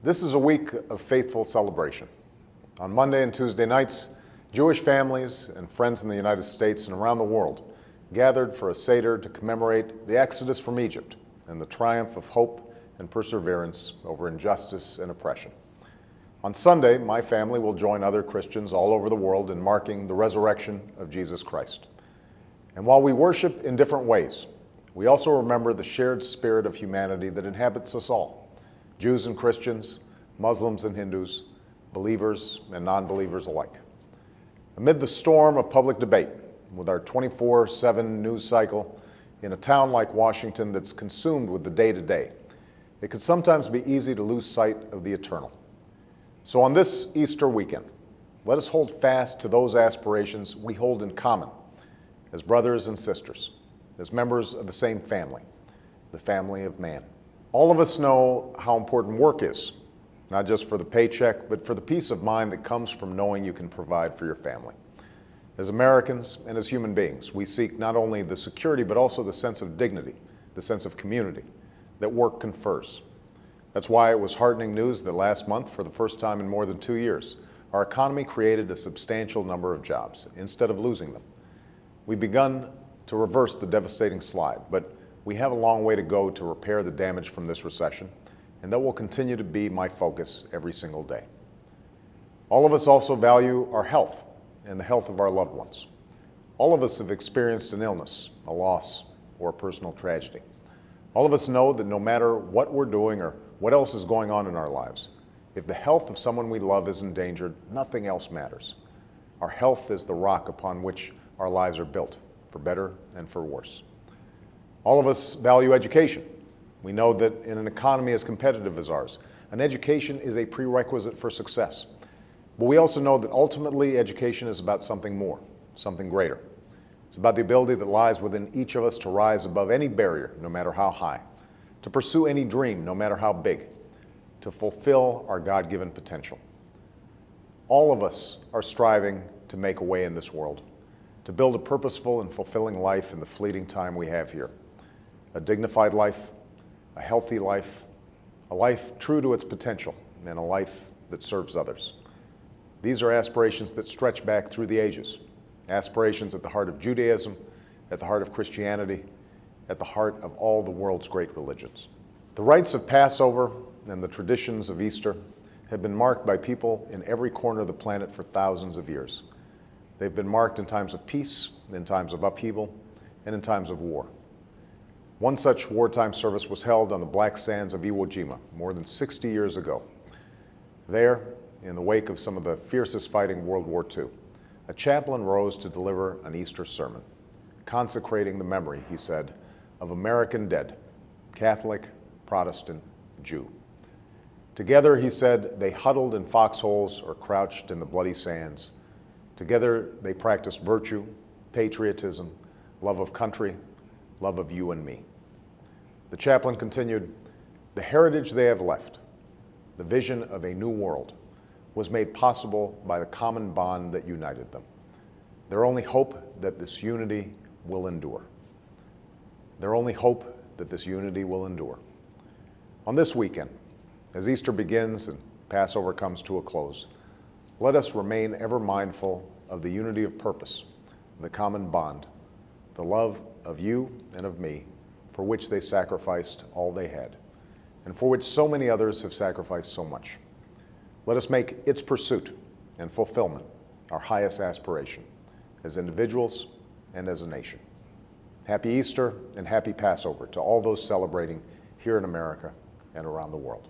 This is a week of faithful celebration. On Monday and Tuesday nights, Jewish families and friends in the United States and around the world gathered for a Seder to commemorate the exodus from Egypt and the triumph of hope and perseverance over injustice and oppression. On Sunday, my family will join other Christians all over the world in marking the resurrection of Jesus Christ. And while we worship in different ways, we also remember the shared spirit of humanity that inhabits us all, Jews and Christians, Muslims and Hindus, believers and non-believers alike. Amid the storm of public debate, with our 24/7 news cycle in a town like Washington that's consumed with the day-to-day, it can sometimes be easy to lose sight of the eternal. So on this Easter weekend, let us hold fast to those aspirations we hold in common as brothers and sisters, as members of the same family, the family of man. All of us know how important work is, not just for the paycheck, but for the peace of mind that comes from knowing you can provide for your family. As Americans and as human beings, we seek not only the security, but also the sense of dignity, the sense of community that work confers. That's why it was heartening news that last month, for the first time in more than 2 years, our economy created a substantial number of jobs instead of losing them. We've begun to reverse the devastating slide, but we have a long way to go to repair the damage from this recession, and that will continue to be my focus every single day. All of us also value our health and the health of our loved ones. All of us have experienced an illness, a loss, or a personal tragedy. All of us know that no matter what we're doing or what else is going on in our lives, if the health of someone we love is endangered, nothing else matters. Our health is the rock upon which our lives are built, for better and for worse. All of us value education. We know that in an economy as competitive as ours, an education is a prerequisite for success. But we also know that ultimately education is about something more, something greater. It's about the ability that lies within each of us to rise above any barrier, no matter how high, to pursue any dream, no matter how big, to fulfill our God-given potential. All of us are striving to make a way in this world, to build a purposeful and fulfilling life in the fleeting time we have here. A dignified life, a healthy life, a life true to its potential, and a life that serves others. These are aspirations that stretch back through the ages, aspirations at the heart of Judaism, at the heart of Christianity, at the heart of all the world's great religions. The rites of Passover and the traditions of Easter have been marked by people in every corner of the planet for thousands of years. They've been marked in times of peace, in times of upheaval, and in times of war. One such wartime service was held on the black sands of Iwo Jima more than 60 years ago. There, in the wake of some of the fiercest fighting in World War II, a chaplain rose to deliver an Easter sermon, consecrating the memory, he said, of American dead, Catholic, Protestant, Jew. Together, he said, they huddled in foxholes or crouched in the bloody sands. Together, they practiced virtue, patriotism, love of country, love of you and me. The chaplain continued, the heritage they have left, the vision of a new world, was made possible by the common bond that united them. Their only hope that this unity will endure. Their only hope that this unity will endure. On this weekend, as Easter begins and Passover comes to a close, let us remain ever mindful of the unity of purpose, the common bond, the love of you and of me, for which they sacrificed all they had, and for which so many others have sacrificed so much. Let us make its pursuit and fulfillment our highest aspiration, as individuals and as a nation. Happy Easter and happy Passover to all those celebrating here in America and around the world.